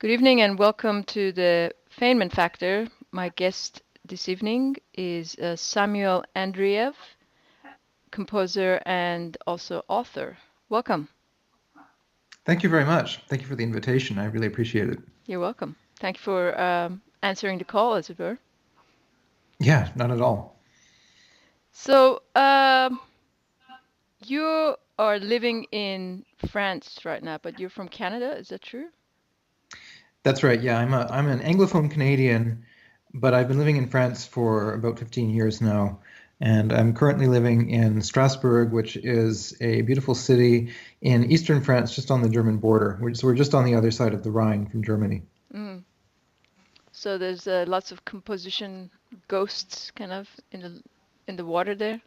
Good evening and welcome to the Feynman Factor. My guest this evening is Samuel Andreyev, composer and also author. Welcome. Thank you very much. Thank you for the invitation. I really appreciate it. You're welcome. Thank you for answering the call, as it were. Yeah, not at all. So, you are living in France right now, but you're from Canada, is that true? That's right. Yeah, I'm an Anglophone Canadian, but I've been living in France for about 15 years now. And I'm currently living in Strasbourg, which is a beautiful city in eastern France, just on the German border. So we're just on the other side of the Rhine from Germany. Mm. So there's lots of composition ghosts kind of in the water there.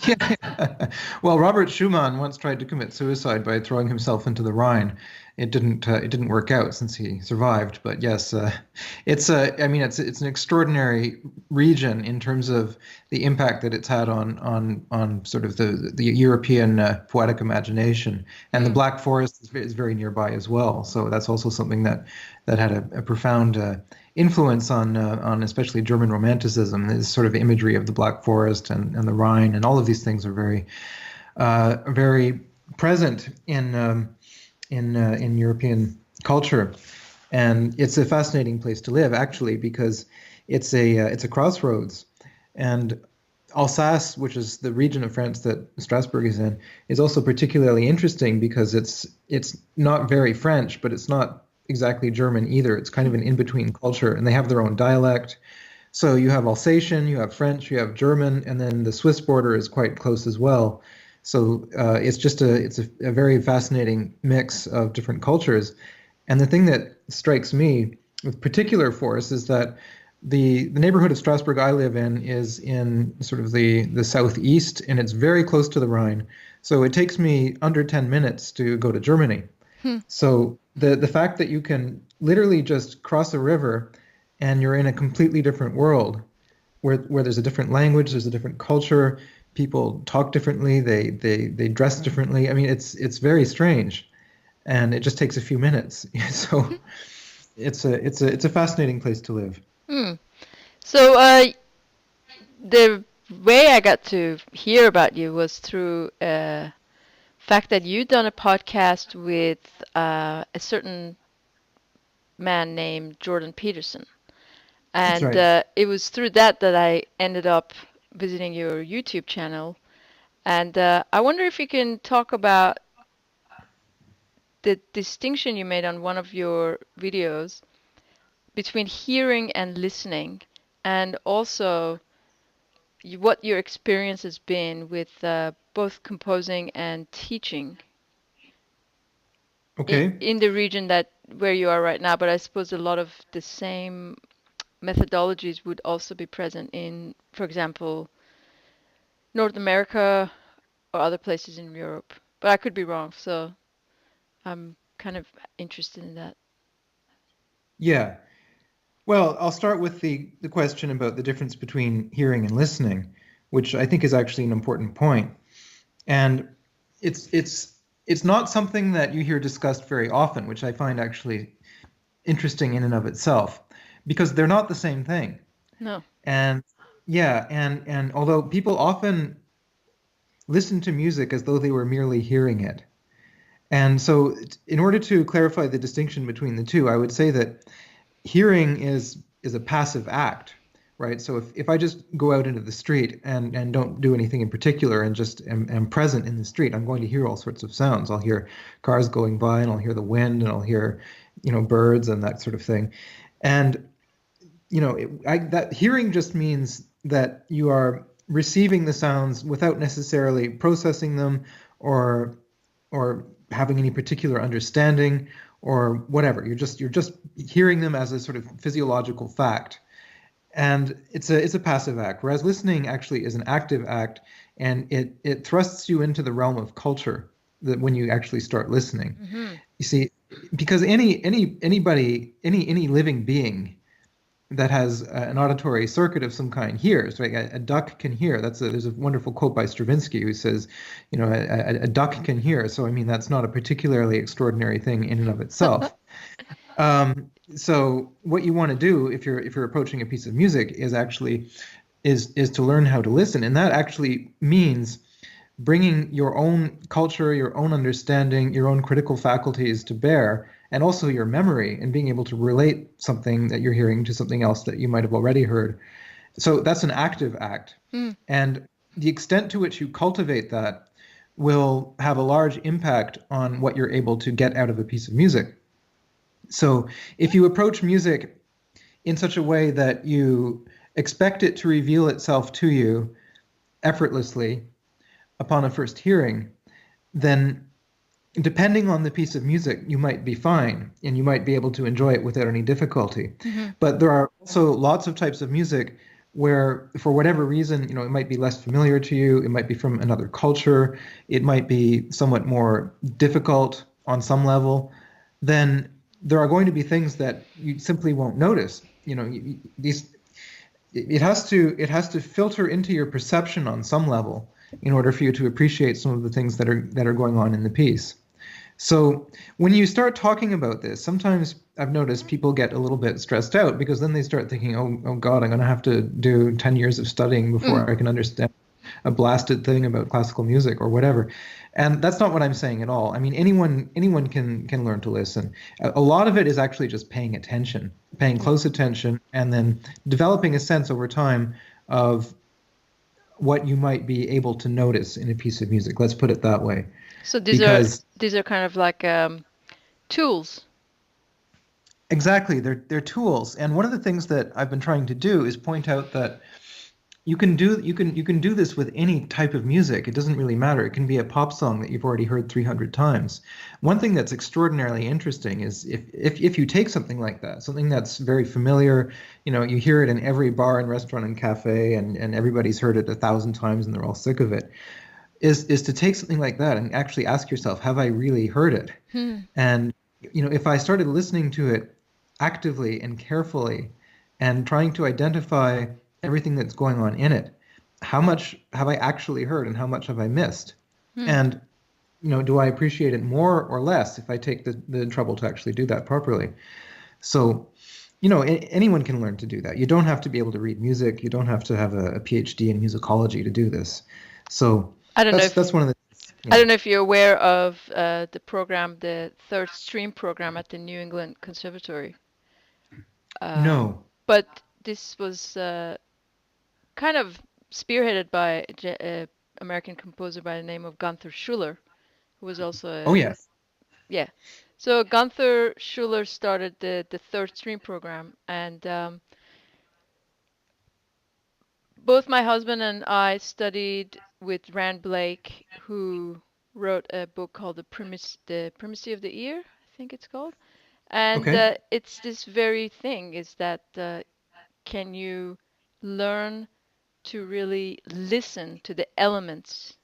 Yeah. Well, Robert Schumann once tried to commit suicide by throwing himself into the Rhine. It didn't work out since he survived. But yes, I mean, it's an extraordinary region in terms of the impact that it's had on sort of the European poetic imagination. And the Black Forest is very nearby as well. So that's also something that had a profound influence on especially German Romanticism. This sort of imagery of the Black Forest and the Rhine, and all of these things are very present in European culture. And it's a fascinating place to live, actually, because it's a crossroads. And Alsace, which is the region of France that Strasbourg is also particularly interesting because it's not very French, but it's not exactly German either. It's kind of an in-between culture, and they have their own dialect. So you have Alsatian, you have French, you have German, and then the Swiss border is quite close as well. So it's a very fascinating mix of different cultures. And the thing that strikes me with particular force is that the neighborhood of Strasbourg I live in is in sort of the southeast, and it's very close to the Rhine. So it takes me under 10 minutes to go to Germany. So the fact that you can literally just cross a river and you're in a completely different world where there's a different language, there's a different culture, people talk differently, they dress differently. I mean, it's very strange, and it just takes a few minutes. So it's a fascinating place to live. So the way I got to hear about you was through fact that you'd done a podcast with a certain man named Jordan Peterson. That's And right. it was through that I ended up visiting your YouTube channel. And I wonder if you can talk about the distinction you made on one of your videos between hearing and listening, and also what your experience has been with both composing and teaching Okay. in the region that where you are right now. But I suppose a lot of the same methodologies would also be present in, for example, North America or other places in Europe. But I could be wrong, so I'm kind of interested in that. Yeah. Well, I'll start with the question about the difference between hearing and listening, which I think is actually an important point. And it's not something that you hear discussed very often, which I find actually interesting in and of itself, because they're not the same thing. No. And yeah, and although people often listen to music as though they were merely hearing it. And so in order to clarify the distinction between the two, I would say that hearing is a passive act, right? So if I just go out into the street and don't do anything in particular and just am present in the street, I'm going to hear all sorts of sounds. I'll hear cars going by, and I'll hear the wind, and I'll hear, birds and that sort of thing. And that hearing just means that you are receiving the sounds without necessarily processing them or having any particular understanding or whatever. You're just hearing them as a sort of physiological fact. And it's a passive act, whereas listening actually is an active act, and it thrusts you into the realm of culture that when you actually start listening. You see, because any living being that has an auditory circuit of some kind hears, right? A duck can hear. There's a wonderful quote by Stravinsky who says, a duck can hear. So I mean, that's not a particularly extraordinary thing in and of itself. So what you want to do if you're approaching a piece of music is actually is to learn how to listen, and that actually means bringing your own culture, your own understanding, your own critical faculties to bear, and also your memory, and being able to relate something that you're hearing to something else that you might have already heard. So that's an active act. Hmm. And the extent to which you cultivate that will have a large impact on what you're able to get out of a piece of music. So if you approach music in such a way that you expect it to reveal itself to you effortlessly upon a first hearing, then depending on the piece of music, you might be fine and you might be able to enjoy it without any difficulty. Hmm. But there are also lots of types of music where, for whatever reason, it might be less familiar to you, it might be from another culture, it might be somewhat more difficult on some level, then there are going to be things that you simply won't notice. These it has to filter into your perception on some level in order for you to appreciate some of the things that are going on in the piece. So when you start talking about this, sometimes I've noticed people get a little bit stressed out because then they start thinking, oh God, I'm going to have to do 10 years of studying Mm. before I can understand a blasted thing about classical music or whatever. And that's not what I'm saying at all. I mean, anyone can learn to listen. A lot of it is actually just paying attention, paying Yeah. close attention, and then developing a sense over time of what you might be able to notice in a piece of music. Let's put it that way. So Because these are kind of like tools. exactly, they're tools. And one of the things that I've been trying to do is point out that you can do this with any type of music. It doesn't really matter. It can be a pop song that you've already heard 300 times. One thing that's extraordinarily interesting is if you take something like that, something that's very familiar, you hear it in every bar and restaurant and cafe, and everybody's heard it 1,000 times and they're all sick of it, is to take something like that and actually ask yourself, have I really heard it? Hmm. And if I started listening to it actively and carefully and trying to identify everything that's going on in it, how much have I actually heard and how much have I missed? Hmm. And do I appreciate it more or less if I take the trouble to actually do that properly? So, anyone can learn to do that. You don't have to be able to read music. You don't have to have a PhD in musicology to do this. So I don't know that's if one of the I yeah. don't know if you're aware of the program, the third stream program at the New England Conservatory. Um, No. but this was kind of spearheaded by a American composer by the name of Gunther Schuller, who was also Oh a, yes. yeah. So Gunther Schuller started the third stream program, and both my husband and I studied with Rand Blake, who wrote a book called The Primacy of the Ear, I think it's called. And Okay. it's this very thing is that can you learn to really listen to the elements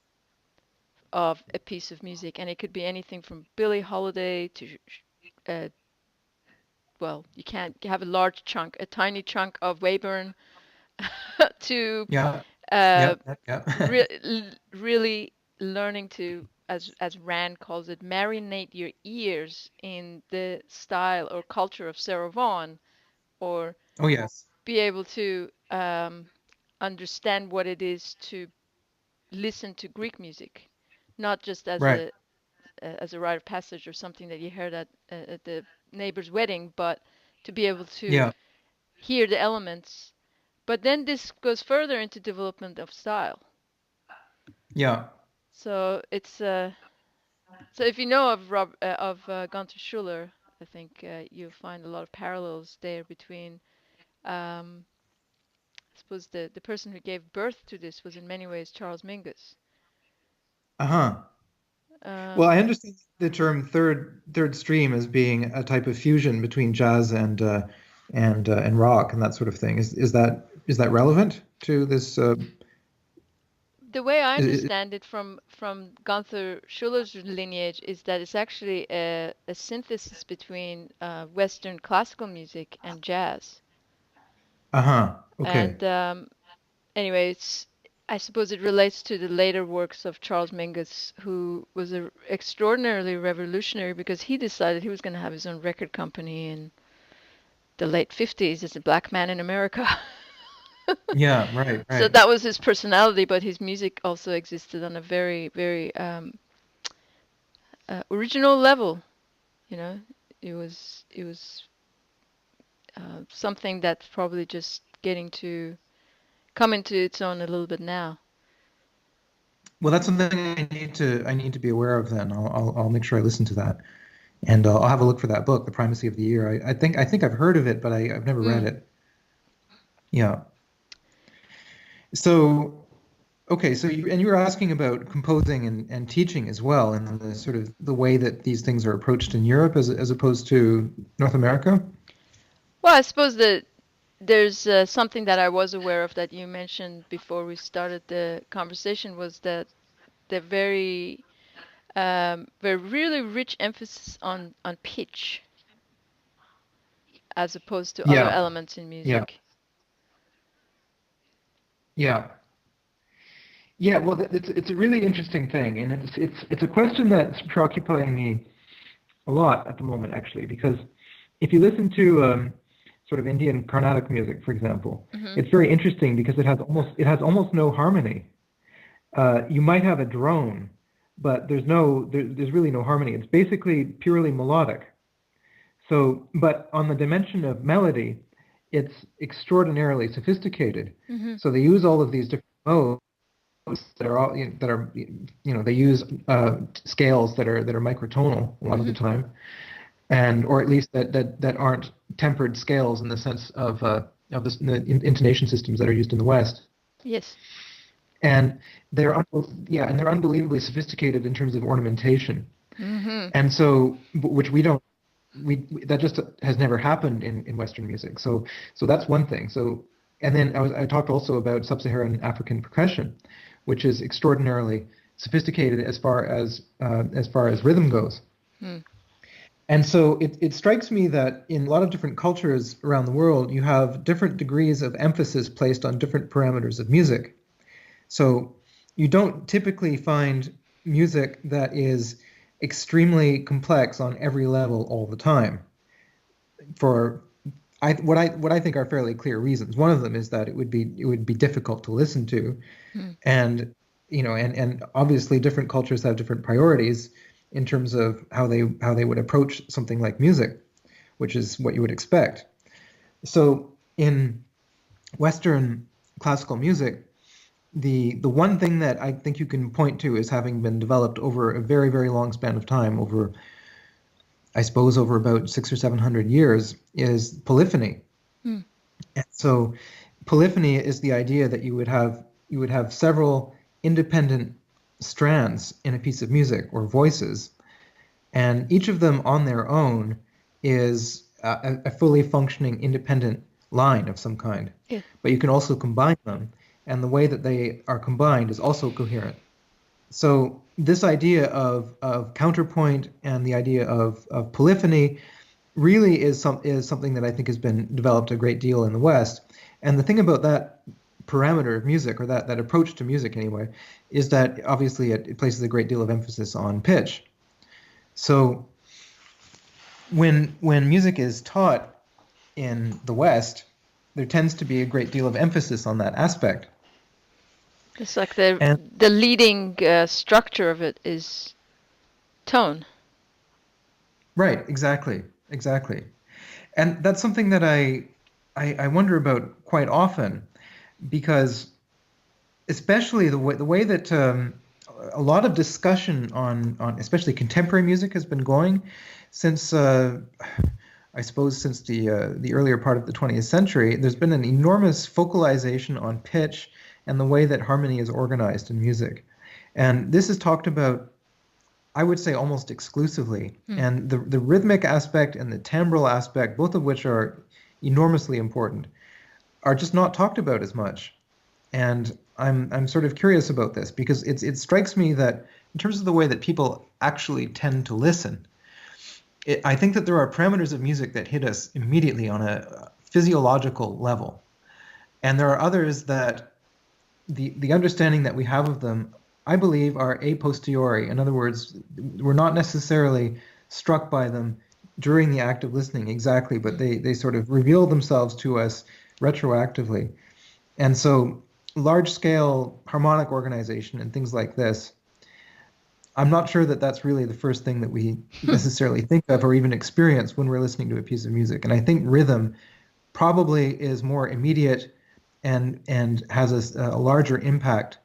of a piece of music? And it could be anything from Billie Holiday to, uh, well, you can't have a large chunk, a tiny chunk of Wayburn to Yeah. uh, Yep. Yep. Yep. really learning to, as Rand calls it, marinate your ears in the style or culture of Sarah Vaughan, or Oh yes. be able to understand what it is to listen to Greek music, not just Right. as a rite of passage or something that you heard at the neighbor's wedding, but to be able to Yeah. hear the elements. But then this goes further into development of style. Yeah. So it's so if you know of Gunther Schuller, I think you'll find a lot of parallels there between. Um, I suppose the person who gave birth to this was in many ways Charles Mingus. Uh-huh. Well, Um, I understand the term third stream as being a type of fusion between jazz and rock and that sort of thing. Is that relevant to this? the way I I- understand it from Gunther Schuller's lineage is that it's actually a synthesis between Western classical music and jazz. uh-huh. Okay. And anyways, I suppose it relates to the later works of Charles Mingus, who was a extraordinarily revolutionary because he decided he was going to have his own record company in the late 50s as a black man in America. Yeah, right, So right. that was his personality, but his music also existed on a very, very original level. You know, it was something that's probably just getting to come into its own a little bit now. Well, that's something I need to be aware of then. I'll make sure I listen to that. And I'll have a look for that book, The Primacy of the Year. I think I've heard of it, but I've never read Mm. it. Yeah. So, okay, so you were asking about composing and teaching as well, and the sort of the way that these things are approached in Europe as opposed to North America. Well, I suppose that there's something that I was aware of that you mentioned before we started the conversation was that the very really rich emphasis on pitch as opposed to other Yeah, elements in yeah, music. yeah. Yeah, well, it's a really interesting thing, and it's a question that's preoccupying me a lot at the moment, actually, because if you listen to sort of Indian Carnatic music, for example, Hmm. it's very interesting because it has almost no harmony. You might have a drone, but there's really no harmony. It's basically purely melodic. So, but on the dimension of melody, it's extraordinarily sophisticated. Hmm. So they use all of these different modes that are all that are they use scales that are microtonal a lot of Hmm. the time, and or at least that aren't tempered scales in the sense the intonation systems that are used in the West. Yes. And they're unbelievably sophisticated in terms of ornamentation. Hmm. And so, which we don't, that just has never happened in Western music. So that's one thing. So, and then I talked also about sub-Saharan African percussion, which is extraordinarily sophisticated as far as rhythm goes. Mm. And so it strikes me that in a lot of different cultures around the world, you have different degrees of emphasis placed on different parameters of music. So you don't typically find music that is extremely complex on every level all the time. For what I think are fairly clear reasons. One of them is that it would be difficult to listen to, Mm. and and obviously different cultures have different priorities in terms of how they would approach something like music, which is what you would expect. So in Western classical music, the one thing that I think you can point to as having been developed over a very, very long span of time, over I suppose over about 600 or 700 years, is polyphony. Mm. And so polyphony is the idea that you would have several independent strands in a piece of music or voices, and each of them on their own is a fully functioning independent line of some kind. Yeah. But you can also combine them, and the way that they are combined is also coherent. So this idea of counterpoint and the idea of polyphony really is something that I think has been developed a great deal in the West. And the thing about that parameter of music, or that approach to music anyway, is that obviously it places a great deal of emphasis on pitch. So when music is taught in the West, there tends to be a great deal of emphasis on that aspect. It's like the And the leading structure of it is tone. right, exactly, exactly. And that's something that I wonder about quite often, because especially the way that a lot of discussion on especially contemporary music has been going since I suppose since the earlier part of the 20th century. There's been an enormous focalization on pitch and the way that harmony is organized in music, and this is talked about, I would say, almost exclusively. Mm. And the rhythmic aspect and the timbral aspect, both of which are enormously important, are just not talked about as much. And I'm sort of curious about this because it strikes me that in terms of the way that people actually tend to listen, I think that there are parameters of music that hit us immediately on a physiological level, and there are others that the understanding that we have of them, I believe, are a posteriori. In other words, we're not necessarily struck by them during the act of listening exactly, but Mm. they sort of reveal themselves to us retroactively. And so large scale harmonic organization and things like this, I'm not sure that that's really the first thing that we necessarily think of or even experience when we're listening to a piece of music. And I think rhythm probably is more immediate and has a larger impact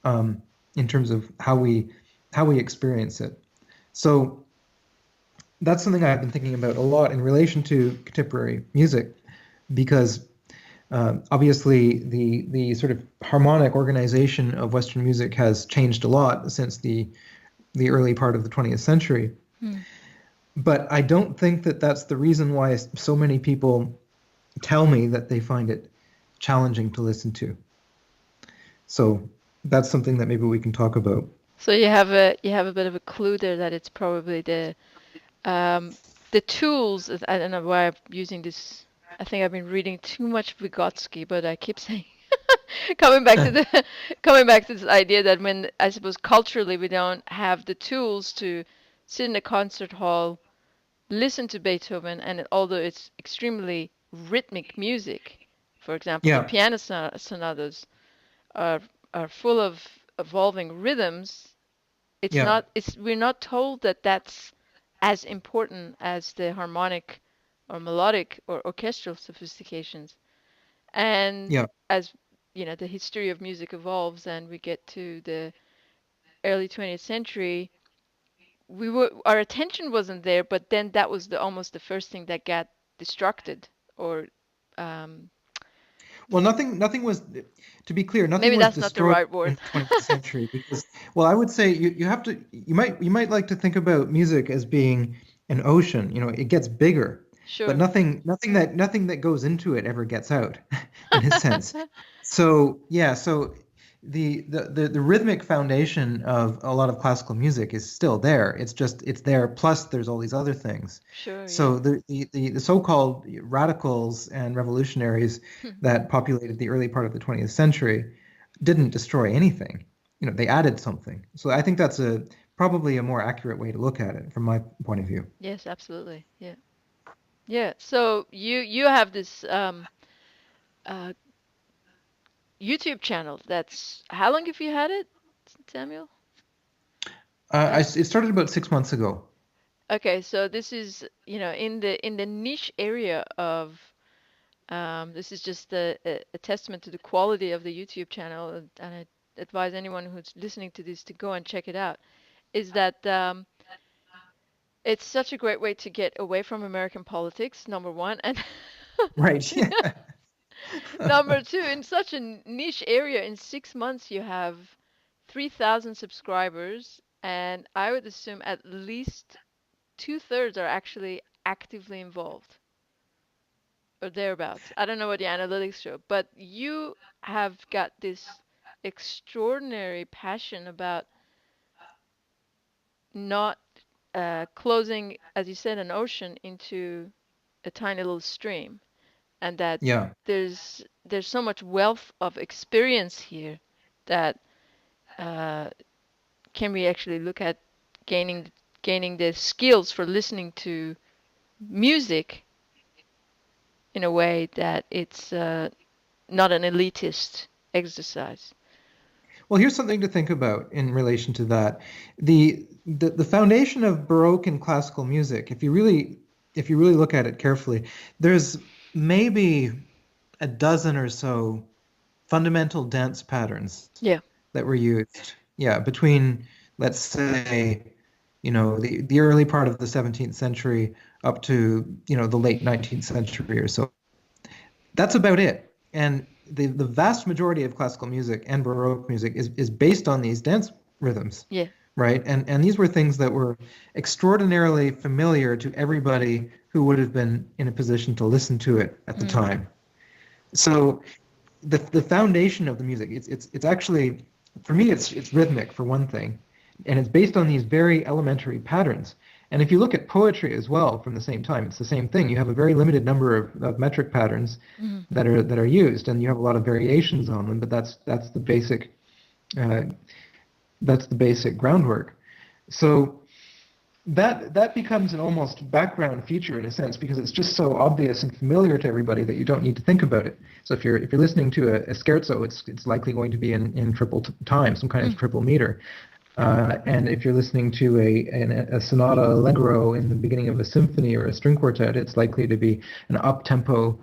um, in terms of how we experience it. So that's something I've been thinking about a lot in relation to contemporary music, because obviously the sort of harmonic organization of Western music has changed a lot since the early part of the 20th century. Mm. But I don't think that that's the reason why so many people tell me that they find it challenging to listen to. So that's something that maybe we can talk about. So you have a bit of a clue there that it's probably um, the tools. I don't know why I'm using this. I think I've been reading too much Vygotsky, but I keep saying coming back to the coming back to this idea that when I suppose culturally we don't have the tools to sit in a concert hall, listen to Beethoven, and although it's extremely rhythmic music, for example, the Yeah, piano sonatas are full of evolving rhythms. It's yeah, not it's we're not told that that's as important as the harmonic or melodic or orchestral sophistications. And yeah. as the history of music evolves and we get to the early 20th century, our attention wasn't there, but then that was the almost the first thing that got destructed, or um, Well, nothing was, to be clear, nothing maybe was that's not the destroyed right in word. the 20th century because, well, I would say you have to, you might like to think about music as being an ocean. You know, it gets bigger, but Sure. nothing that goes into it ever gets out, in a sense. So yeah, so the rhythmic foundation of a lot of classical music is still there. It's just it's there. Plus, there's all these other things. Sure, yeah. So the so-called radicals and revolutionaries that populated the early part of the 20th century didn't destroy anything. You know, they added something. So I think that's a probably a more accurate way to look at it from my point of view. Yes, absolutely. Yeah. Yeah. So you have this uh YouTube channel. That's how long have you had it, Samuel? Uh, It started about 6 months ago. okay, so this is, in the niche area of this is just a testament to the quality of the YouTube channel, and I advise anyone who's listening to this to go and check it out. Is that it's such a great way to get away from American politics, number one, and Right. Yeah. number two, in such a niche area, in 6 months you have 3,000 subscribers, and I would assume at least two-thirds are actually actively involved or thereabouts. I don't know what the analytics show, but you have got this extraordinary passion about not closing, as you said, an ocean into a tiny little stream, and that Yeah. there's so much wealth of experience here that uh, can we actually look at gaining gaining the skills for listening to music in a way that it's not an elitist exercise. Well, here's something to think about in relation to that. The foundation of Baroque and classical music, if you really look at it carefully, there's maybe a dozen or so fundamental dance patterns Yeah. that were used. Yeah, between let's say, the early part of the 17th century up to, the late 19th century or so. That's about it. And the vast majority of classical music and Baroque music is based on these dance rhythms, Yeah. right? And these were things that were extraordinarily familiar to everybody who would have been in a position to listen to it at the Mm. time. So the foundation of the music, it's actually, for me, it's rhythmic for one thing, and it's based on these very elementary patterns. And if you look at poetry as well from the same time, it's the same thing. You have a very limited number of metric patterns Hmm. that are used, and you have a lot of variations on them. But that's the basic uh, groundwork. So that becomes an almost background feature in a sense because it's just so obvious and familiar to everybody that you don't need to think about it. So if you're listening to a scherzo, it's likely going to be in triple time, some kind of triple meter. And if you're listening to a sonata allegro in the beginning of a symphony or a string quartet, it's likely to be an up-tempo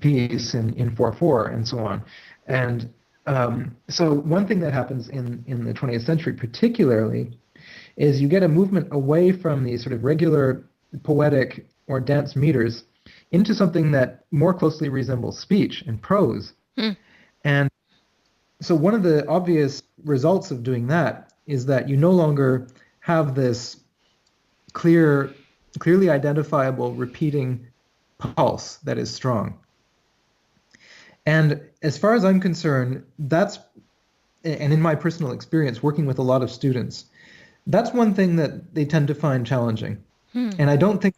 piece in 4/4 and so on. And so one thing that happens in the 20th century particularly is you get a movement away from these sort of regular poetic or dance meters into something that more closely resembles speech and prose. Mm. And so one of the obvious results of doing that is that you no longer have this clearly identifiable repeating pulse that is strong. And as far as I'm concerned, and in my personal experience working with a lot of students, that's one thing that they tend to find challenging. Mm. And I don't think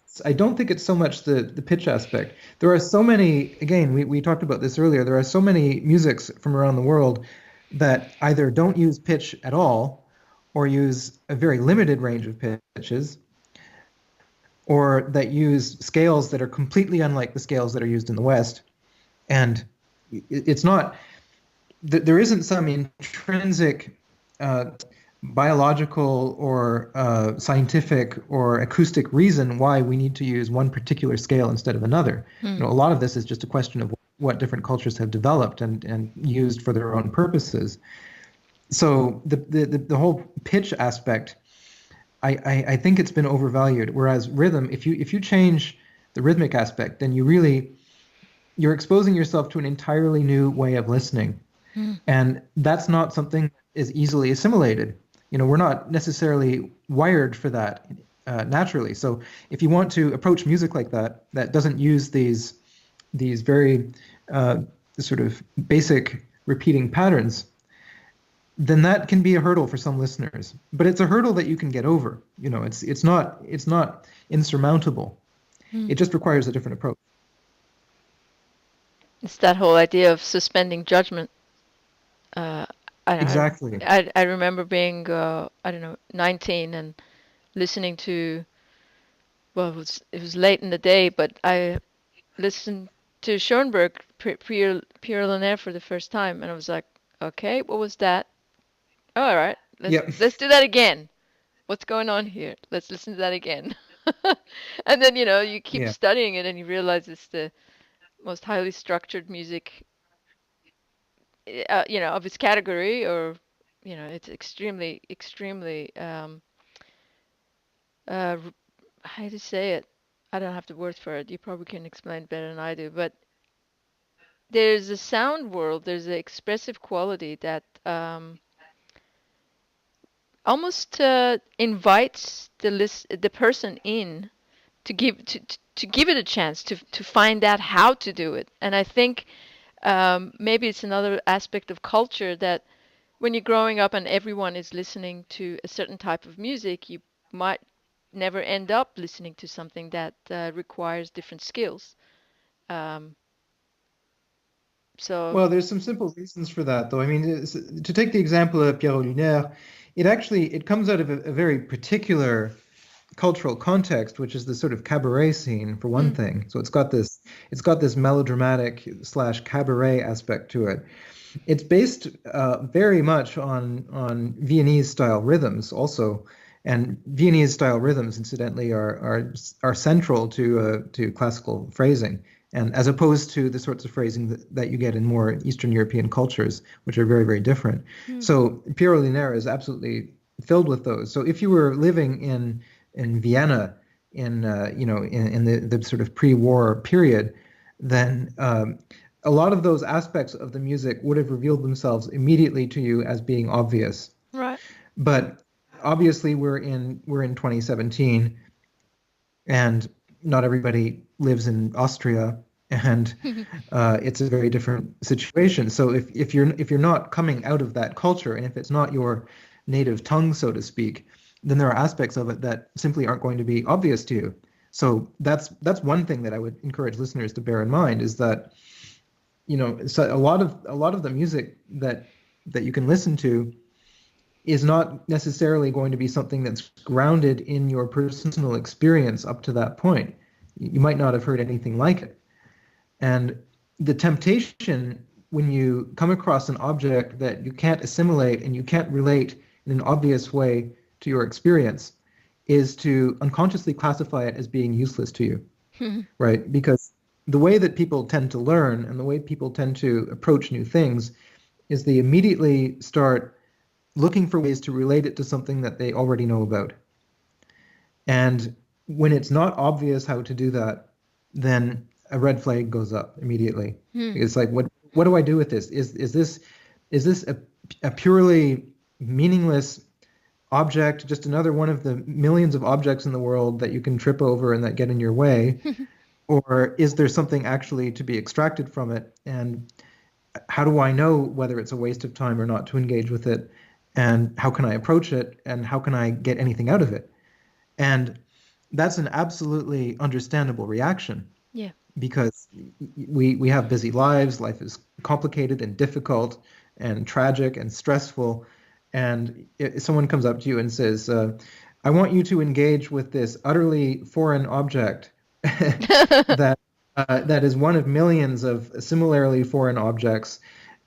it's so much the pitch aspect. There are so many, again, we talked about this earlier, there are so many musics from around the world that either don't use pitch at all or use a very limited range of pitches or that use scales that are completely unlike the scales that are used in the West. And it's not, there isn't some intrinsic biological or scientific or acoustic reason why we need to use one particular scale instead of another. Mm. A lot of this is just a question of what different cultures have developed and used for their own purposes. So the whole pitch aspect, I think it's been overvalued. Whereas rhythm, if you change the rhythmic aspect, then you're exposing yourself to an entirely new way of listening. Mm. And that's not something that is easily assimilated. We're not necessarily wired for that naturally. So if you want to approach music like that doesn't use these very sort of basic repeating patterns, then that can be a hurdle for some listeners. But it's a hurdle that you can get over. It's not insurmountable. Mm. It just requires a different approach. It's that whole idea of suspending judgment. Uh, Exactly. I remember being, I don't know, 19 and listening to, well, it was late in the day, but I listened to Schoenberg, Pierre Lunaire for the first time, and I was like, okay, what was that? Oh, all right, Yep. let's do that again. What's going on here? Let's listen to that again. And then, you keep Yeah. studying it and you realize it's the most highly structured music, of its category, or, it's extremely, extremely, uh, how to say it? I don't have the word for it. You probably can explain it better than I do, but there's a sound world, there's an expressive quality that almost invites the person in to give it a chance to find out how to do it. And I think maybe it's another aspect of culture that when you're growing up and everyone is listening to a certain type of music, you might never end up listening to something that requires different skills. Um, so, Well, there's some simple reasons for that, though. I mean, to take the example of Pierre Lunaire, it comes out of a very particular cultural context, which is the sort of cabaret scene, for one mm, thing. So it's got this melodramatic slash cabaret aspect to it. It's based very much on Viennese style rhythms, also, and Viennese style rhythms, incidentally, are central to classical phrasing, and as opposed to the sorts of phrasing that you get in more Eastern European cultures, which are very, very different. mm, So Piero Linera is absolutely filled with those. So if you were living in Vienna in the sort of pre-war period, then a lot of those aspects of the music would have revealed themselves immediately to you as being obvious. right. But obviously, we're in 2017, and not everybody lives in Austria, and it's a very different situation. So if you're not coming out of that culture, and if it's not your native tongue, so to speak, then there are aspects of it that simply aren't going to be obvious to you. So that's one thing that I would encourage listeners to bear in mind, is that, so a lot of the music that you can listen to is not necessarily going to be something that's grounded in your personal experience up to that point. You might not have heard anything like it. And the temptation when you come across an object that you can't assimilate and you can't relate in an obvious way to your experience is to unconsciously classify it as being useless to you, right? Because the way that people tend to learn and the way people tend to approach new things is they immediately start looking for ways to relate it to something that they already know about. And when it's not obvious how to do that, then a red flag goes up immediately. It's like, what do I do with this? Is this a purely meaningless object, just another one of the millions of objects in the world that you can trip over and that get in your way? Or is there something actually to be extracted from it? And how do I know whether it's a waste of time or not to engage with it? And how can I approach it? And how can I get anything out of it? And that's an absolutely understandable reaction. Yeah. Because we have busy lives, life is complicated and difficult and tragic and stressful. And if someone comes up to you and says, I want you to engage with this utterly foreign object that is one of millions of similarly foreign objects,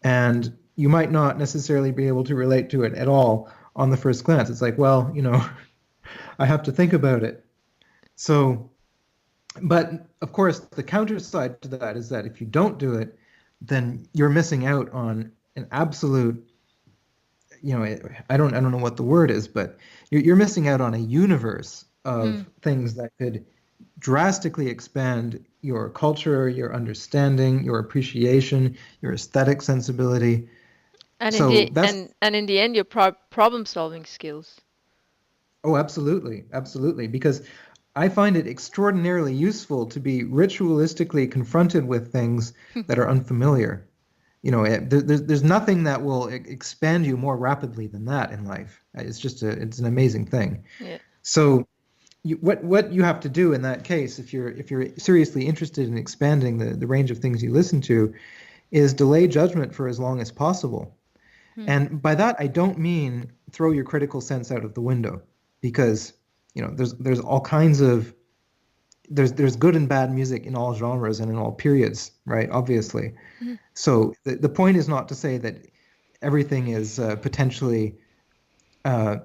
and you might not necessarily be able to relate to it at all on the first glance. It's like, well, I have to think about it. So, but of course, the counter side to that is that if you don't do it, then you're missing out on an absolute, I don't know what the word is, but you're missing out on a universe of things that could drastically expand your culture, your understanding, your appreciation, your aesthetic sensibility. And So in the that's and in the end, your problem solving skills. Oh, absolutely, absolutely. Because I find it extraordinarily useful to be ritualistically confronted with things that are unfamiliar. There's nothing that will expand you more rapidly than that in life. It's an amazing thing. Yeah. So what you have to do in that case, if you're seriously interested in expanding the range of things you listen to, is delay judgment for as long as possible. And by that, I don't mean throw your critical sense out of the window, because there's all kinds of there's good and bad music in all genres and in all periods, right? Obviously. So the point is not to say that everything is potentially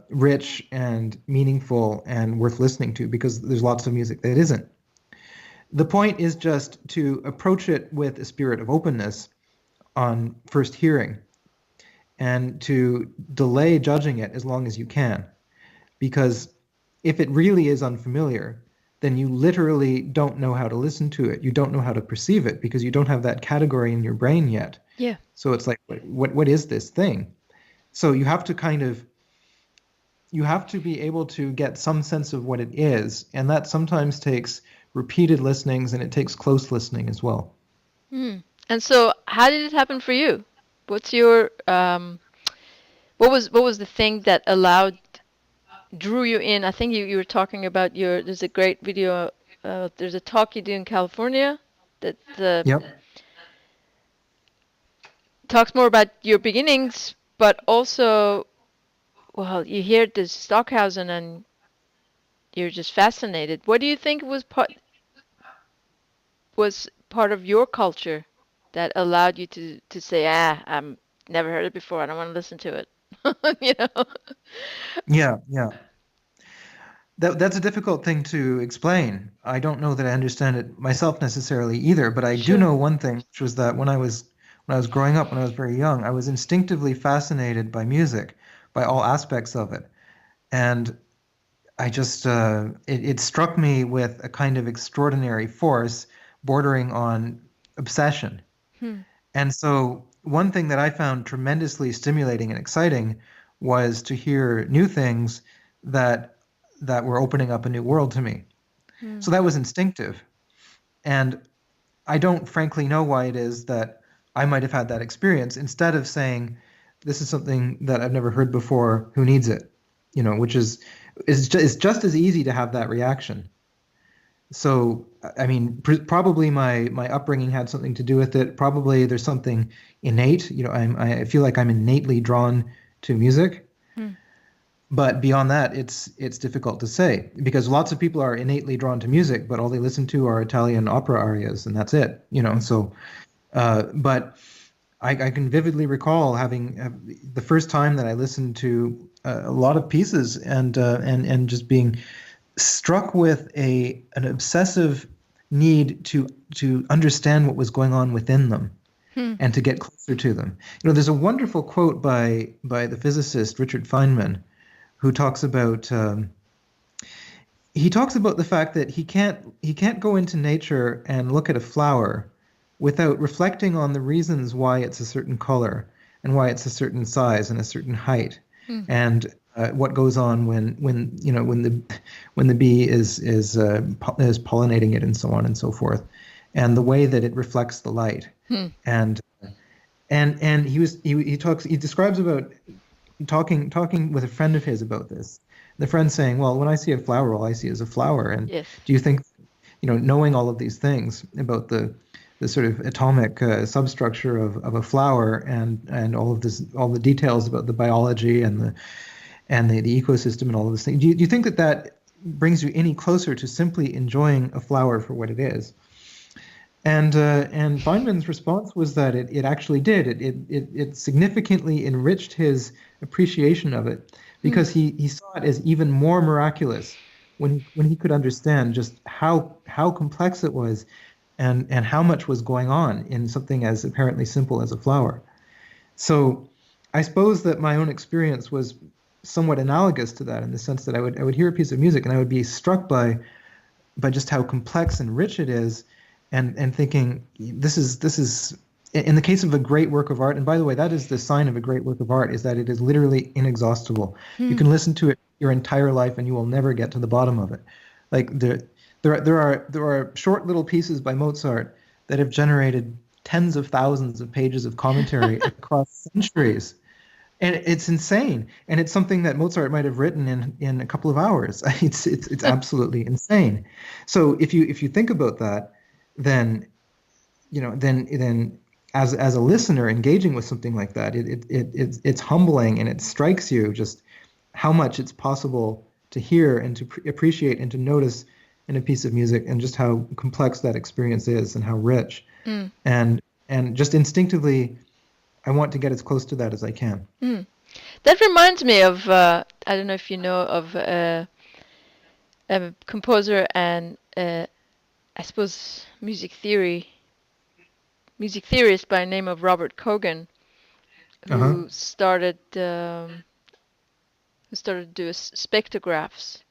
rich and meaningful and worth listening to, because there's lots of music that isn't. The point is just to approach it with a spirit of openness on first hearing, and to delay judging it as long as you can. Because if it really is unfamiliar, then you literally don't know how to listen to it. You don't know how to perceive it, because you don't have that category in your brain yet. Yeah. So it's like, what is this thing? So you have to be able to get some sense of what it is. And that sometimes takes repeated listenings, and it takes close listening as well. And so how did it happen for you? What's your what was the thing that drew you in? I think you were talking about there's a great video, there's a talk you do in California that Yep. talks more about your beginnings, but also, well, you hear the Stockhausen and you're just fascinated. What do you think was part of your culture that allowed you to say, I'm never heard it before, I don't want to listen to it? Yeah. That's a difficult thing to explain. I don't know that I understand it myself necessarily either, but I do know one thing, which was that when I was growing up, when I was very young, I was instinctively fascinated by music, by all aspects of it. And I just, it struck me with a kind of extraordinary force bordering on obsession. And so one thing that I found tremendously stimulating and exciting was to hear new things that were opening up a new world to me. So that was instinctive. And I don't frankly know why it is that I might have had that experience, instead of saying, this is something that I've never heard before, who needs it? Which is it's just as easy to have that reaction. So, I mean, probably my upbringing had something to do with it. Probably there's something innate. I feel like I'm innately drawn to music. Hmm. But beyond that, it's difficult to say because lots of people are innately drawn to music, but all they listen to are Italian opera arias, and that's it. Hmm. So, but I can vividly recall having the first time that I listened to a lot of pieces and just being struck with a an obsessive need to understand what was going on within them Hmm. and to get closer to them. There's a wonderful quote by the physicist Richard Feynman who talks about the fact that he can't go into nature and look at a flower without reflecting on the reasons why it's a certain color and why it's a certain size and a certain height, Hmm. and what goes on when the bee is pollinating it and so on and so forth, and the way that it reflects the light, Hmm. and and he describes about talking with a friend of his about this. The friend saying, "Well, when I see a flower, all I see is a flower." And Yes. do you think, knowing all of these things about the sort of atomic substructure of a flower and all the details about the biology and the ecosystem and all of this thing, do you think that brings you any closer to simply enjoying a flower for what it is? And Feynman's response was that it actually did. It significantly enriched his appreciation of it Hmm. because he saw it as even more miraculous when he could understand just how complex it was and how much was going on in something as apparently simple as a flower. So I suppose that my own experience was somewhat analogous to that in the sense that I would hear a piece of music and I would be struck by just how complex and rich it is, and thinking this is in the case of a great work of art. And by the way, that is the sign of a great work of art, is that it is literally inexhaustible. You Hmm. can listen to it your entire life and you will never get to the bottom of it. Like there are short little pieces by Mozart that have generated tens of thousands of pages of commentary across centuries, and it's insane. And it's something that Mozart might have written in a couple of hours. It's absolutely insane. So if you think about that, then then as a listener engaging with something like that, it's humbling, and it strikes you just how much it's possible to hear and to appreciate and to notice in a piece of music, and just how complex that experience is and how rich. Hmm. And just instinctively, I want to get as close to that as I can. Hmm. That reminds me of I don't know if you know of a composer and I suppose music theorist by the name of Robert Kogan, Uh-huh. who started to do spectrographs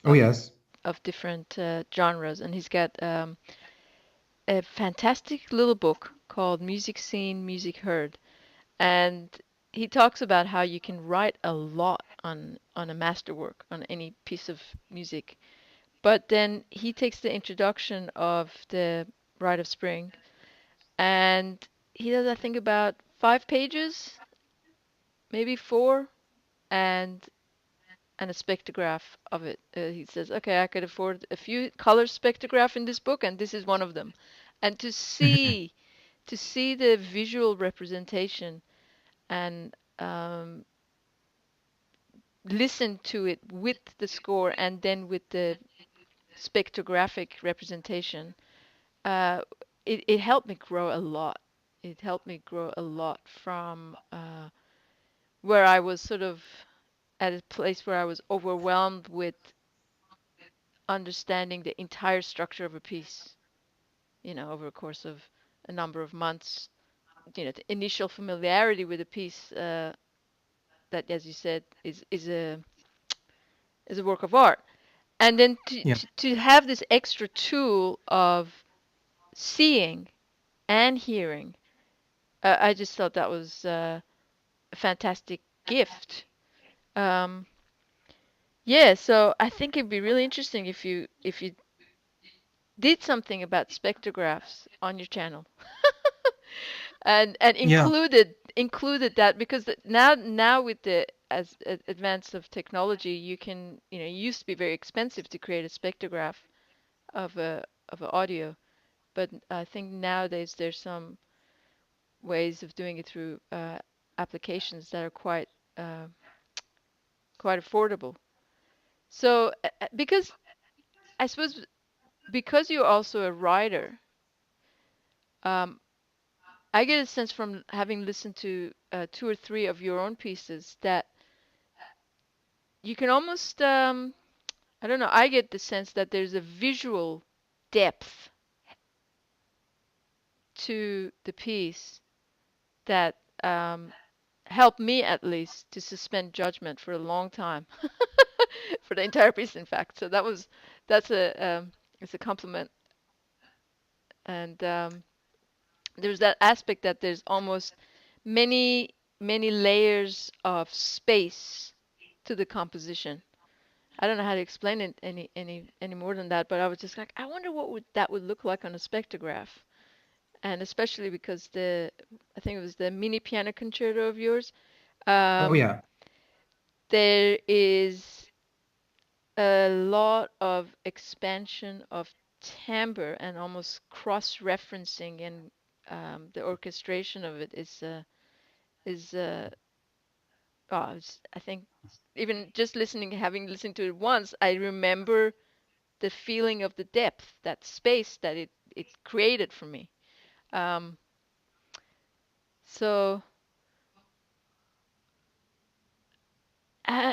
Oh, of yes. different genres, and he's got a fantastic little book called Music Seen, Music Heard, and he talks about how you can write a lot on a masterwork, on any piece of music, but then he takes the introduction of the Rite of Spring, and he does, I think, about 5 pages, maybe four, and a spectrograph of it. He says, okay, I could afford a few color spectrograph in this book, and this is one of them. And Mhm. to see the visual representation and listen to it with the score and then with the spectrographic representation, uh, it helped me grow a lot. It helped me grow a lot from where I was sort of at a place where I was overwhelmed with understanding the entire structure of a piece, over a course of a number of months. The initial familiarity with a piece that, as you said, is a work of art, and then Yeah. to have this extra tool of seeing and hearing. I just thought that was a fantastic gift. Um, yeah, so I think it'd be really interesting if you did something about spectrographs on your channel. and Yeah. included that because now with the as advance of technology, you can, it used to be very expensive to create a spectrograph of a audio, but I think nowadays there's some ways of doing it through applications that are uh, quite affordable. So because I suppose because you're also a writer, um, I get a sense from having listened to two or three of your own pieces that you can almost, I don't know, I get the sense that there's a visual depth to the piece that helped me at least to suspend judgment for a long time, for the entire piece, in fact. So that's it's a compliment, and there's that aspect that there's almost many layers of space to the composition. I don't know how to explain it any more than that, but I was just like, I wonder what would look like on a spectrograph, and especially because I think it was the mini piano concerto of yours. Oh Um, yeah. there is a lot of expansion of timbre and almost cross-referencing, and the orchestration of it is I think even just having listened to it once, I remember the feeling of the depth, that space that it created for me. Um, so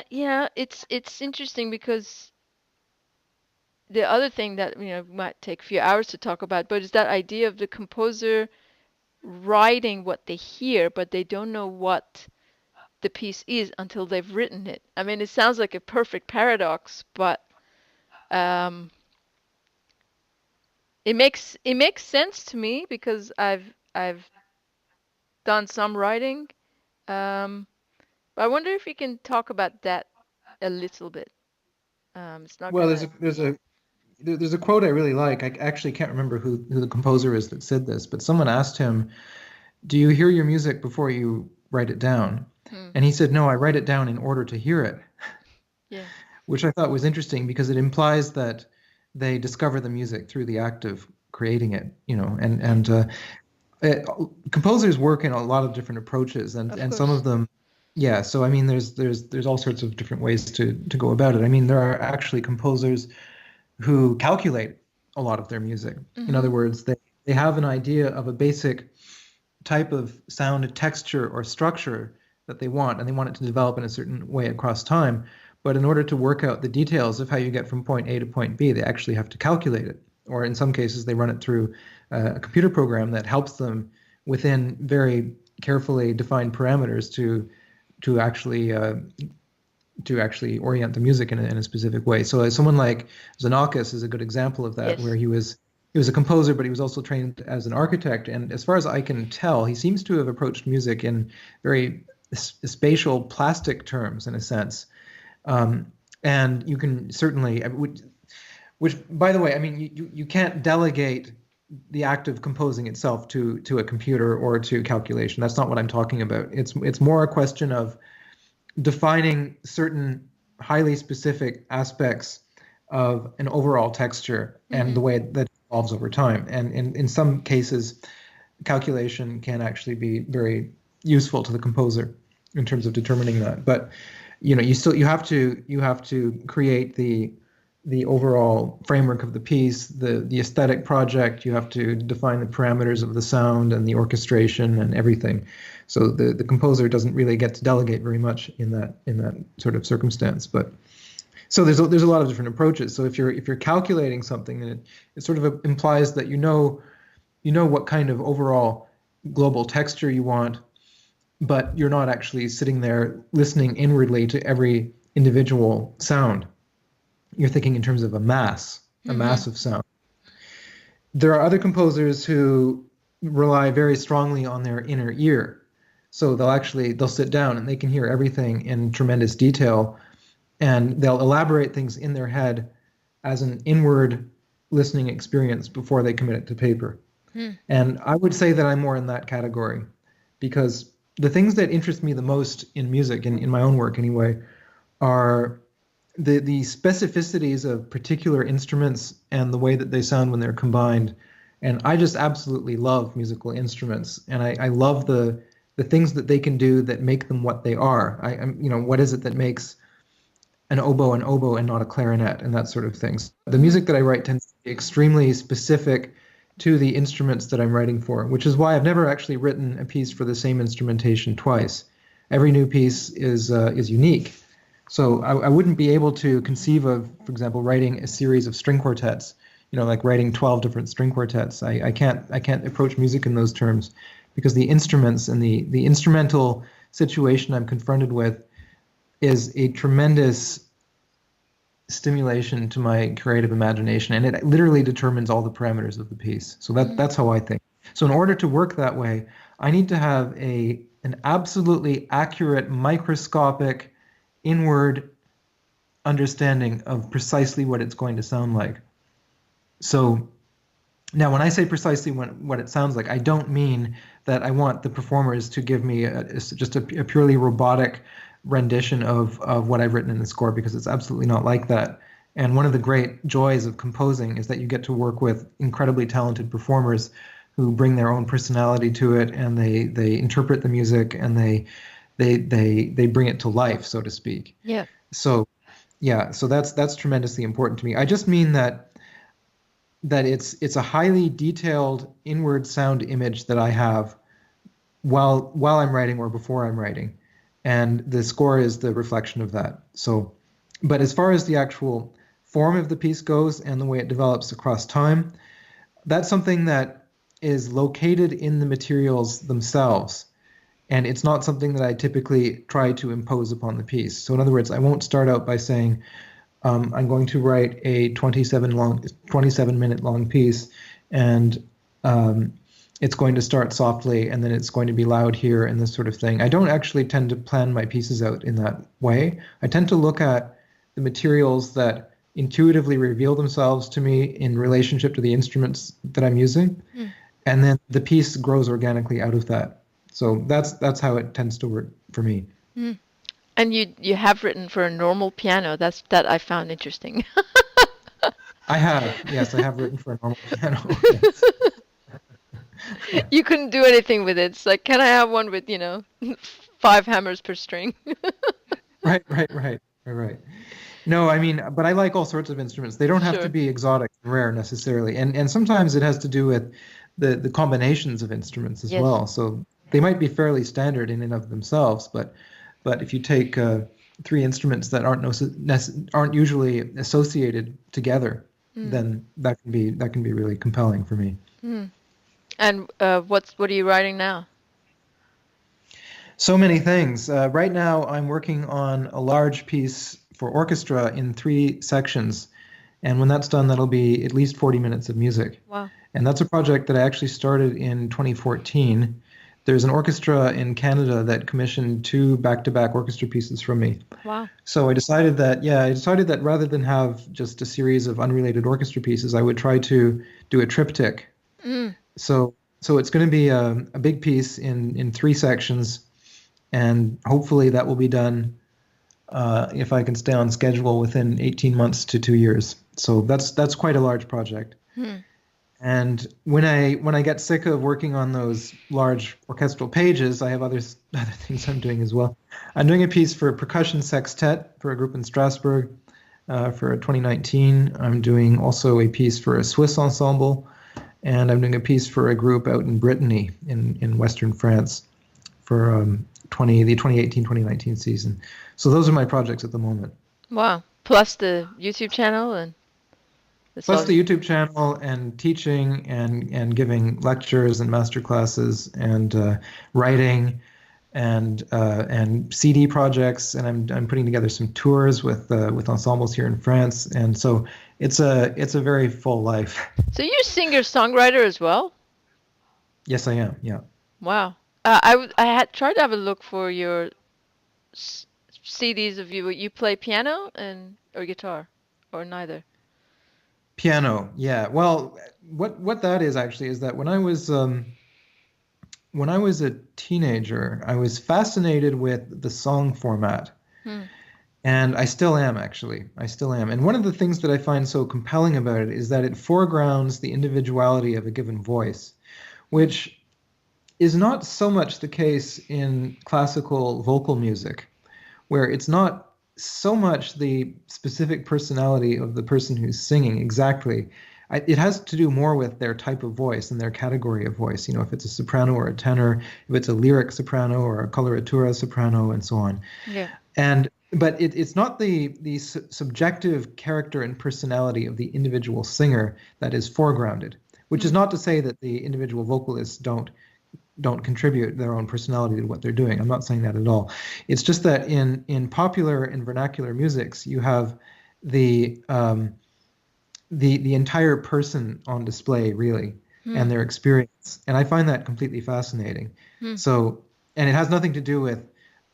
yeah, it's interesting because the other thing that might take a few hours to talk about, but is that idea of the composer writing what they hear, but they don't know what the piece is until they've written it. I mean, it sounds like a perfect paradox, but um, it makes sense to me because I've done some writing. Um, but I wonder if you can talk about that a little bit. It's not Well, gonna. there's a quote I really like. I actually can't remember who the composer is that said this, but someone asked him, "Do you hear your music before you write it down?" Hmm, And he said, "No, I write it down in order to hear it," yeah. which I thought was interesting because it implies that they discover the music through the act of creating it, Yeah. uh, composers work in a lot of different approaches, Of and some of course. them, yeah. So I mean, there's all sorts of different ways to go about it. I mean, there are actually composers who calculate a lot of their music. In other Mm-hmm. words, they have an idea of a basic type of sound texture or structure that they want, and they want it to develop in a certain way across time. But in order to work out the details of how you get from point A to point B, they actually have to calculate it. Or in some cases, they run it through a computer program that helps them within very carefully defined parameters to actually uh, to actually orient the music in a specific way. So someone like Xenakis is a good example of that, where Yes. he was a composer, but he was also trained as an architect. And as far as I can tell, he seems to have approached music in very spatial, plastic terms, in a sense. Um, and you can certainly, which, by the way, I mean, you can't delegate the act of composing itself to a computer or to calculation. That's not what I'm talking about. It's more a question of defining certain highly specific aspects of an overall texture and Mm-hmm. the way that evolves over time. And in some cases, calculation can actually be very useful to the composer in terms of determining that. But you have to create the overall framework of the piece, the aesthetic project. You have to define the parameters of the sound and the orchestration and everything. So the composer doesn't really get to delegate very much in that sort of circumstance. But so there's a lot of different approaches. So if you're calculating something, then it sort of implies that you know what kind of overall global texture you want, but you're not actually sitting there listening inwardly to every individual sound. You're thinking in terms of a Mm-hmm. mass of sound. There are other composers who rely very strongly on their inner ear. So they'll sit down and they can hear everything in tremendous detail, and they'll elaborate things in their head as an inward listening experience before they commit it to paper. And I would say that I'm more in that category because the things that interest me the most in music, in my own work anyway, are the specificities of particular instruments and the way that they sound when they're combined. And I just absolutely love musical instruments, and I love the things that they can do that make them what they are. What is it that makes an oboe and not a clarinet and that sort of things. The Mm. music that I write tends to be extremely specific to the instruments that I'm writing for, which is why I've never actually written a piece for the same instrumentation twice. Every new piece is unique. So I wouldn't be able to conceive of, for example, writing a series of string quartets. Like writing 12 different string quartets. I can't approach music in those terms because the instruments and the instrumental situation I'm confronted with is a tremendous stimulation to my creative imagination, and it literally determines all the parameters of the piece. So Mm. that's how I think. So in order to work that way, I need to have an absolutely accurate microscopic inward understanding of precisely what it's going to sound like. So now, when I say precisely what it sounds like, I don't mean that I want the performers to give me just a purely robotic rendition of what I've written in the score, because it's absolutely not like that. And one of the great joys of composing is that you get to work with incredibly talented performers who bring their own personality to it, and they interpret the music, and they bring it to life, so to speak. Yeah. So yeah, so that's tremendously important to me. I just mean that it's a highly detailed inward sound image that I have while I'm writing or before I'm writing, and the score is the reflection of that. So, but as far as the actual form of the piece goes and the way it develops across time, that's something that is located in the materials themselves. And it's not something that I typically try to impose upon the piece. So, in other words, I won't start out by saying, I'm going to write a 27-minute long piece, and um, it's going to start softly, and then it's going to be loud here, and this sort of thing. I don't actually tend to plan my pieces out in that way. I tend to look at the materials that intuitively reveal themselves to me in relationship to the instruments that I'm using, Mm. and then the piece grows organically out of that. So that's how it tends to work for me. Mm. And you have written for a normal piano. That I found interesting. I have, yes, I have written for a normal piano. Yes. Yeah. You couldn't do anything with it. It's like, can I have one with, 5 hammers per string? Right. No, I mean, but I like all sorts of instruments. They don't have to Sure. be exotic and rare necessarily. And sometimes it has to do with the combinations of instruments as Yes. well. So they might be fairly standard in and of themselves, but if you take three instruments that aren't usually associated together, Mm. then that can be really compelling for me. Mm. And what are you writing now? So many things. Right now, I'm working on a large piece for orchestra in three sections. And when that's done, that'll be at least 40 minutes of music. Wow. And that's a project that I actually started in 2014. There's an orchestra in Canada that commissioned two back-to-back orchestra pieces from me. Wow. So I decided that rather than have just a series of unrelated orchestra pieces, I would try to do a triptych. Mm. So it's going to be a big piece in three sections, and hopefully that will be done if I can stay on schedule within 18 months to 2 years. So that's quite a large project. Mm. And when I get sick of working on those large orchestral pages, I have other things I'm doing as well. I'm doing a piece for a percussion sextet for a group in Strasbourg for 2019. I'm doing also a piece for a Swiss ensemble, and I'm doing a piece for a group out in Brittany in Western France for 2018-2019 season. So those are my projects at the moment. Wow. Plus the YouTube channel and it's Plus all. the YouTube channel and teaching and giving lectures and master classes and writing and CD projects, and I'm putting together some tours with ensembles here in France, and so it's a very full life. So you're a singer-songwriter as well? Yes, I am. Yeah. Wow. I had tried to have a look for your s CDs of you. You play piano and or guitar or neither. Piano, yeah. Well, what that is actually is that when I was a teenager, I was fascinated with the song format. Hmm. And I still am, actually. I still am. And one of the things that I find so compelling about it is that it foregrounds the individuality of a given voice, Hmm. which is not so much the case in classical vocal music, where it's not so much the specific personality of the person who's singing exactly. It has to do more with their type of voice and their category of voice. You know, if it's a soprano or a tenor, if it's a lyric soprano or a coloratura soprano, and so on. Yeah. And but it's not the subjective character and personality of the individual singer that is foregrounded, which is Hmm. not to say that the individual vocalists don't contribute their own personality to what they're doing. I'm not saying that at all. It's just that in popular and vernacular musics, you have the the entire person on display, really, Hmm. and their experience, and I find that completely fascinating. Hmm. So, and it has nothing to do with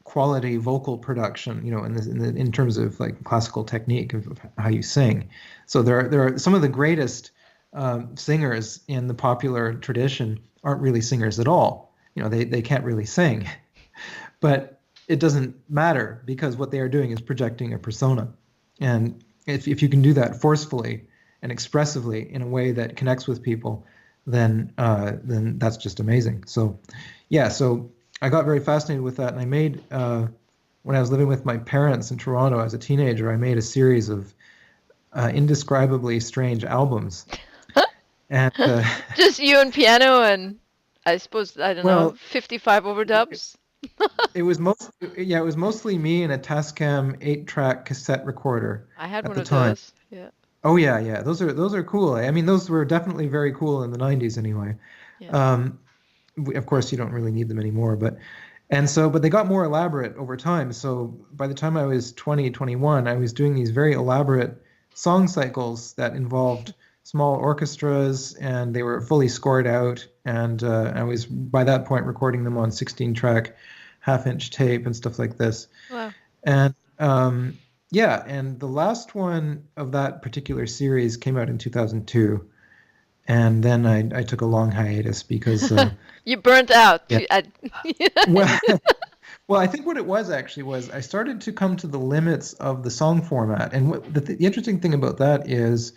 quality vocal production, you know, in terms of like classical technique of how you sing. So there are some of the greatest singers in the popular tradition aren't really singers at all. You know, they can't really sing, but it doesn't matter because what they are doing is projecting a persona. And if you can do that forcefully and expressively in a way that connects with people, then that's just amazing. So, yeah, so I got very fascinated with that, and I made when I was living with my parents in Toronto as a teenager, I made a series of indescribably strange albums. And Just you and piano and I suppose, I don't know, well, 55 overdubs. it was most yeah, it was mostly me and a Tascam 8-track cassette recorder I had at one the of time. those. Yeah. Oh yeah, yeah. Those are cool. I mean, those were definitely very cool in the 90s anyway. Yeah. Um, of course, you don't really need them anymore, but they got more elaborate over time. So by the time I was 20, 21, I was doing these very elaborate song cycles that involved small orchestras, and they were fully scored out. And I was by that point recording them on 16-track half-inch tape and stuff like this. Wow. And yeah, and the last one of that particular series came out in 2002. And then I took a long hiatus because, You burnt out. yeah, I, well, well, I think what it was actually was I started to come to the limits of the song format. And the interesting thing about that is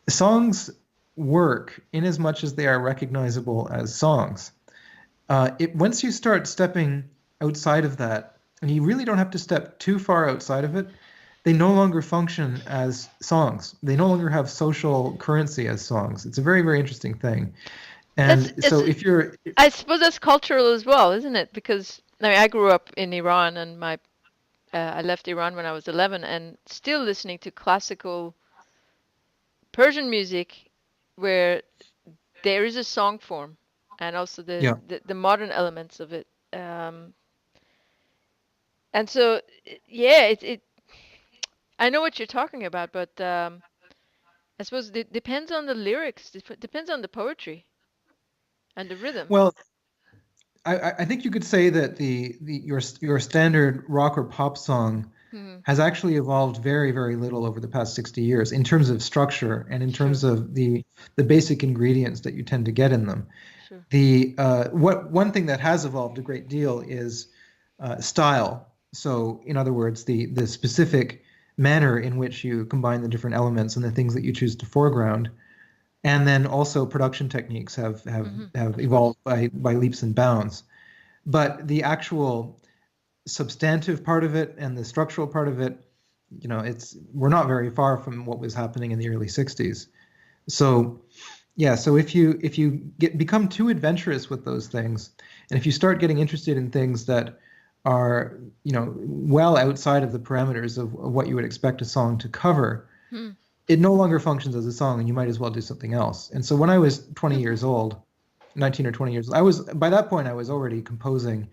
songs work in as much as they are recognizable as songs. Once you start stepping outside of that, and you really don't have to step too far outside of it, they no longer function as songs. They no longer have social currency as songs. It's a very, very interesting thing. that's And it's. so if you're, I suppose that's cultural as well, isn't it? Because I mean, I grew up in Iran, and my I left Iran when I was 11, and still listening to classical Persian music, where there is a song form, and also the yeah, the, the modern elements of it. Um, and so, yeah, it. I know what you're talking about, but I suppose it depends on the lyrics. Depends on the poetry and the rhythm. well, I think you could say that your standard rock or pop song Hmm. has actually evolved very, very little over the past 60 years in terms of structure and in Sure, terms of the basic ingredients that you tend to get in them. sure. The what one thing that has evolved a great deal is style. So, in other words, the specific manner in which you combine the different elements and the things that you choose to foreground, and then also production techniques Hmm. have Of course. evolved by leaps and bounds. But the actual substantive part of it and the structural part of it, you know, it's we're not very far from what was happening in the early 60s. So yeah, so if you become too adventurous with those things, and if you start getting interested in things that are, you know, well outside of the parameters of what you would expect a song to cover, Hmm. it no longer functions as a song, and you might as well do something else. And so when I was 20 years old, 19 or 20 years, I was by that point I was already composing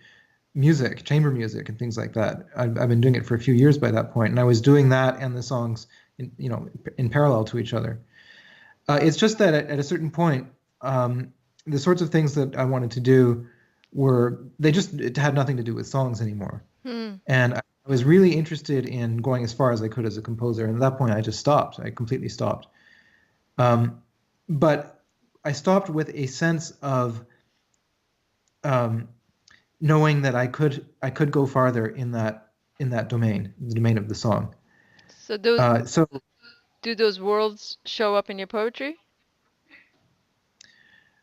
music, chamber music, and things like that. I've been doing it for a few years by that point, and I was doing that and the songs, in parallel to each other. It's just that at a certain point, the sorts of things that I wanted to do they just it had nothing to do with songs anymore. Hmm. And I was really interested in going as far as I could as a composer. And at that point, I just stopped. I completely stopped. Um, but I stopped with a sense of um, knowing that I could go farther in that domain, the domain of the song. So those So do those worlds show up in your poetry?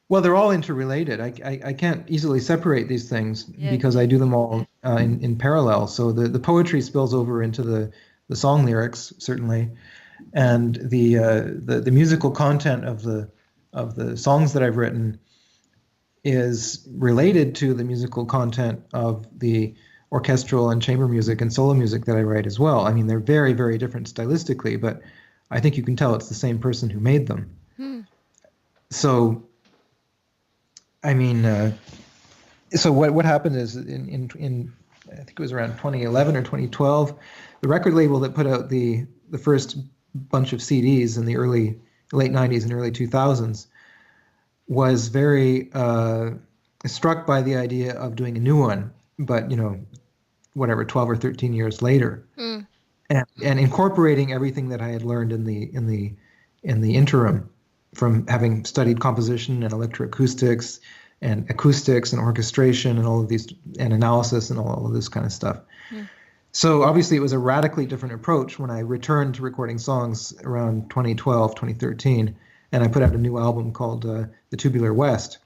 well, they're all interrelated. I can't easily separate these things Yes. because I do them all in parallel. So the poetry spills over into the song lyrics, certainly, and the musical content of the songs that I've written is related to the musical content of the orchestral and chamber music and solo music that I write as well. I mean, they're very, very different stylistically, but I think you can tell it's the same person who made them. Hmm. So, I mean, so what happened is in I think it was around 2011 or 2012, the record label that put out the first bunch of CDs in the late 90s and early 2000s was very struck by the idea of doing a new one, but whatever 12 or 13 years later, Hmm. and incorporating everything that I had learned in the interim from having studied composition and electroacoustics and acoustics and orchestration and all of these and analysis and all of this kind of stuff. Hmm. So obviously it was a radically different approach when I returned to recording songs around 2012, 2013, and I put out a new album called The Tubular West.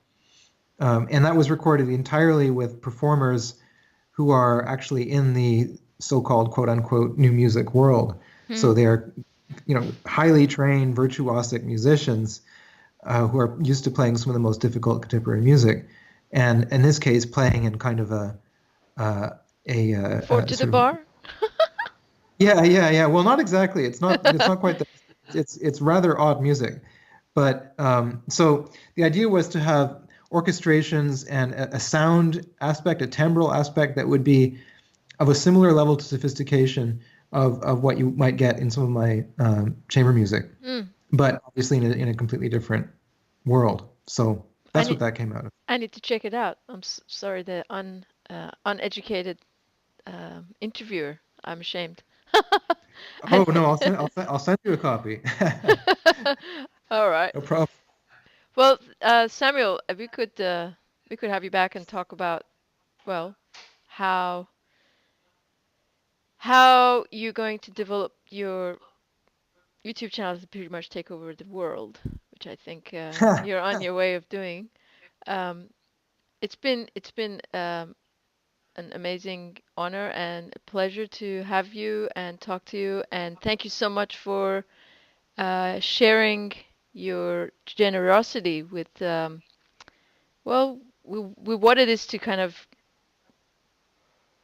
And that was recorded entirely with performers who are actually in the so-called quote unquote new music world. Hmm. So they're, highly trained virtuosic musicians who are used to playing some of the most difficult contemporary music, and in this case, playing in kind of uh, Four a to the sort of bar? yeah. Well, not exactly. It's not quite that. It's rather odd music, but so the idea was to have orchestrations and a sound aspect, a timbral aspect that would be of a similar level to sophistication of what you might get in some of my chamber music, Hmm. but obviously in a completely different world. So I that's what need that came out of. I need to check it out. I'm sorry, the uneducated interviewer. I'm ashamed. Oh I- no, I'll send you a copy. All right. No problem. Well, Samuel, we could have you back and talk about, well, how you're going to develop your YouTube channel to pretty much take over the world, which I think you're on your way of doing. Um, it's been an amazing honor and a pleasure to have you and talk to you. And thank you so much for sharing your generosity with, well, with what it is to kind of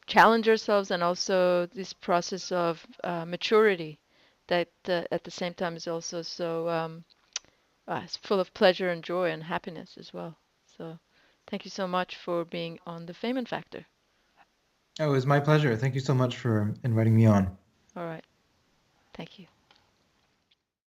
challenge ourselves and also this process of maturity that at the same time is also so it's full of pleasure and joy and happiness as well. So thank you so much for being on the Fame and Factor. Oh, it was my pleasure. Thank you so much for inviting me on. All right. Thank you.